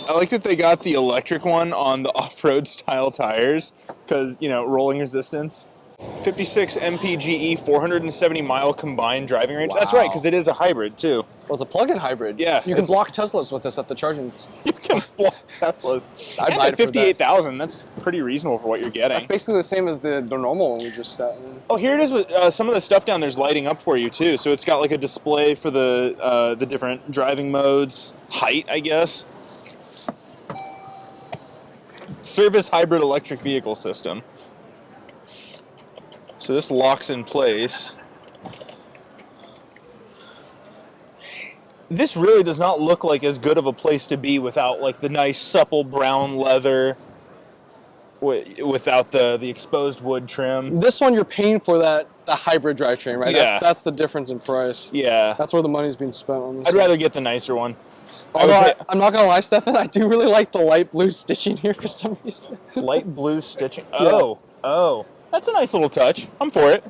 I like that they got the electric one on the off-road style tires because, you know, rolling resistance. 56 mpge, 470 mile combined driving range. Wow. That's right, because it is a hybrid too. Well, it's a plug-in hybrid. Yeah. You can block Teslas with this at the charging. You can block Teslas. I'd And buy at it for that. 58,000, that's pretty reasonable for what you're getting. That's basically the same as the normal one we just sat in. Oh, here it is with some of the stuff down there's lighting up for you too. So it's got like a display for the different driving modes, height, I guess. Service hybrid electric vehicle system. So this locks in place. This really does not look like as good of a place to be without like the nice supple brown leather, without the exposed wood trim. This one you're paying for the hybrid drivetrain, right? Yeah. That's the difference in price. Yeah. That's where the money's being spent on this. I'd rather get the nicer one. Although I'm not gonna lie, Steffan, I do really like the light blue stitching here for some reason. Light blue stitching. Oh, oh. That's a nice little touch. I'm for it.